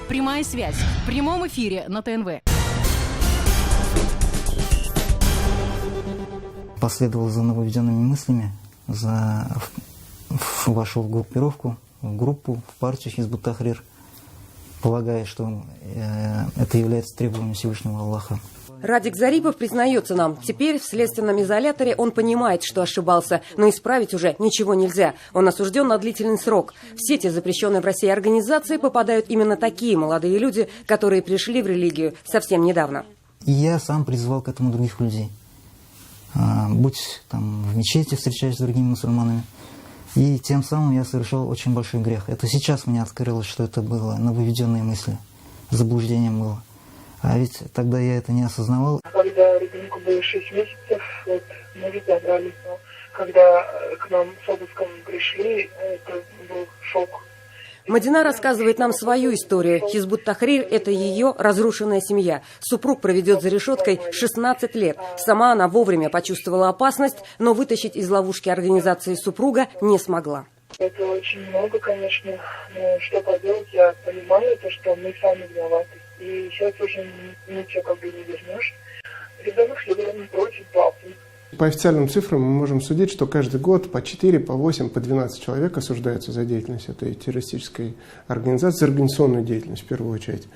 Прямая связь в прямом эфире на ТНВ. Последовал за нововведенными мыслями, вошел в группировку, в группу, в партию Хизб ут-Тахрир, полагая, что это является требованием Всевышнего Аллаха. Радик Зарипов признается нам, теперь в следственном изоляторе он понимает, что ошибался, но исправить уже ничего нельзя. Он осужден на длительный срок. В сети запрещенной в России организации попадают именно такие молодые люди, которые пришли в религию совсем недавно. И я сам призывал к этому других людей. Будь там в мечети, встречаясь с другими мусульманами. И тем самым я совершал очень большой грех. Это сейчас мне открылось, что это было нововведенные мысли, заблуждением было. А ведь тогда я это не осознавал. Когда ребенку было 6 месяцев, мы разобрались. Но когда к нам с обыском пришли, это был шок. Мадина рассказывает нам свою историю. Хизб ут-Тахрир – это ее разрушенная семья. Супруг проведет за решеткой 16 лет. Сама она вовремя почувствовала опасность, но вытащить из ловушки организации супруга не смогла. Это очень много, конечно. Но что поделать, я понимаю, что мы сами виноваты. И сейчас уже ничего как бы не вернешь. Ребенок следовал против папы. По официальным цифрам мы можем судить, что каждый год по 4, по 8, по 12 человек осуждаются за деятельность этой террористической организации, за организационную деятельность в первую очередь.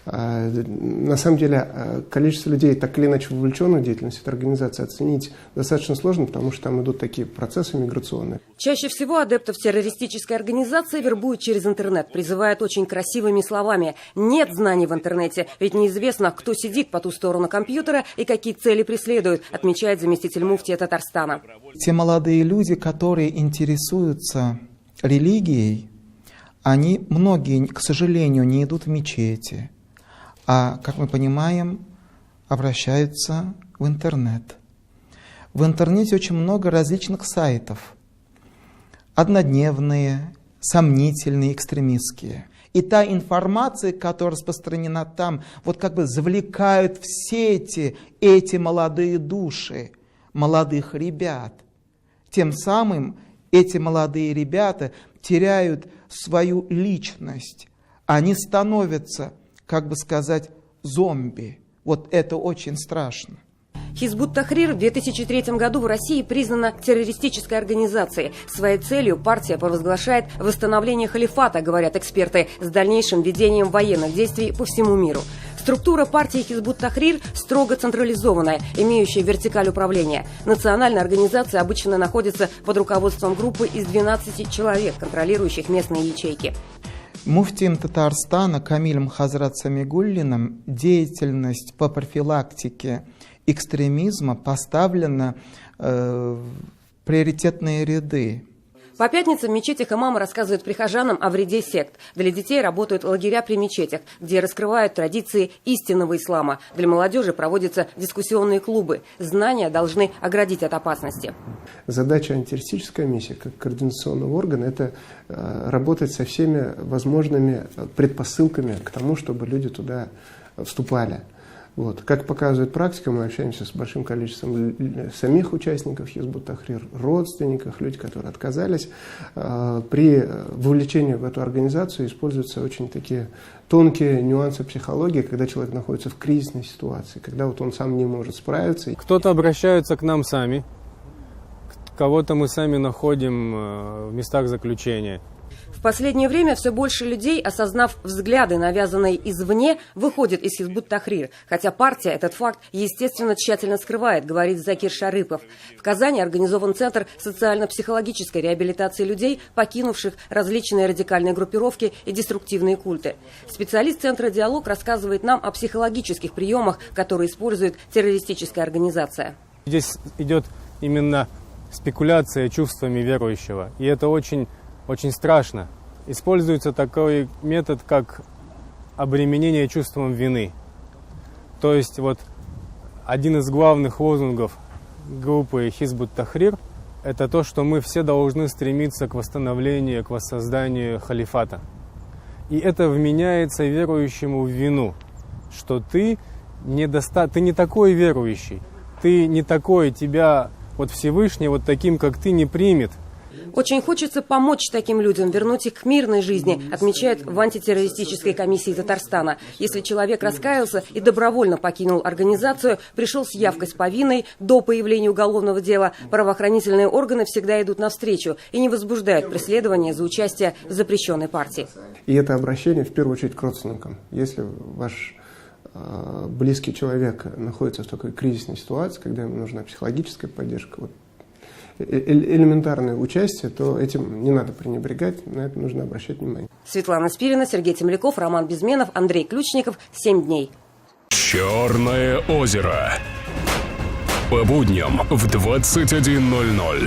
На самом деле количество людей, так или иначе вовлеченных в деятельность этой организации, оценить достаточно сложно, потому что там идут такие процессы миграционные. Чаще всего адептов террористической организации вербуют через интернет, призывают очень красивыми словами. Нет знаний в интернете, ведь неизвестно, кто сидит по ту сторону компьютера и какие цели преследуют, отмечает заместитель муфтия Татарстана. Те молодые люди, которые интересуются религией, они, многие, к сожалению, не идут в мечети, а, как мы понимаем, обращаются в интернет. В интернете очень много различных сайтов. Однодневные, сомнительные, экстремистские. И та информация, которая распространена там, вот как бы завлекают в сети эти молодые души, молодых ребят. Тем самым эти молодые ребята теряют свою личность. Они становятся, как бы сказать, зомби. Вот это очень страшно. Хизб ут-Тахрир в 2003 году в России признана террористической организацией. Своей целью партия провозглашает восстановление халифата, говорят эксперты, с дальнейшим ведением военных действий по всему миру. Структура партии Хизб ут-Тахрир строго централизованная, имеющая вертикаль управления. Национальная организация обычно находится под руководством группы из 12 человек, контролирующих местные ячейки. Муфтием Татарстана Камилем Хазрат Самигуллиным деятельность по профилактике экстремизма поставлена в приоритетные ряды. По пятницам в мечетях имамы рассказывают прихожанам о вреде сект. Для детей работают лагеря при мечетях, где раскрывают традиции истинного ислама. Для молодежи проводятся дискуссионные клубы. Знания должны оградить от опасности. Задача антитеррористической миссии, как координационного органа, это работать со всеми возможными предпосылками к тому, чтобы люди туда вступали. Вот. Как показывает практика, мы общаемся с большим количеством самих участников Хизб ут-Тахрир, родственников, людей, которые отказались. При вовлечении в эту организацию используются очень такие тонкие нюансы психологии, когда человек находится в кризисной ситуации, когда вот он сам не может справиться. Кто-то обращается к нам сами, кого-то мы сами находим в местах заключения. В последнее время все больше людей, осознав взгляды, навязанные извне, выходят из Хизб ут-Тахрир. Хотя партия этот факт, естественно, тщательно скрывает, говорит Закир Шарыпов. В Казани организован Центр социально-психологической реабилитации людей, покинувших различные радикальные группировки и деструктивные культы. Специалист Центра «Диалог» рассказывает нам о психологических приемах, которые использует террористическая организация. Здесь идет именно спекуляция чувствами верующего, и это очень страшно. Используется такой метод, как обременение чувством вины. То есть вот один из главных лозунгов группы Хизб ут-Тахрир – это то, что мы все должны стремиться к восстановлению, к воссозданию халифата. И это вменяется верующему в вину, что ты не такой верующий, ты не такой, тебя вот Всевышний вот таким, как ты, не примет. Очень хочется помочь таким людям, вернуть их к мирной жизни, отмечают в антитеррористической комиссии Татарстана. Если человек раскаялся и добровольно покинул организацию, пришел с явкой с повинной до появления уголовного дела, правоохранительные органы всегда идут навстречу и не возбуждают преследования за участие в запрещенной партии. И это обращение в первую очередь к родственникам. Если ваш близкий человек находится в такой кризисной ситуации, когда ему нужна психологическая поддержка, вот, элементарное участие, то этим не надо пренебрегать, на это нужно обращать внимание. Светлана Спирина, Сергей Темляков, Роман Безменов, Андрей Ключников. 7 дней. Черное озеро. По будням в 21:00.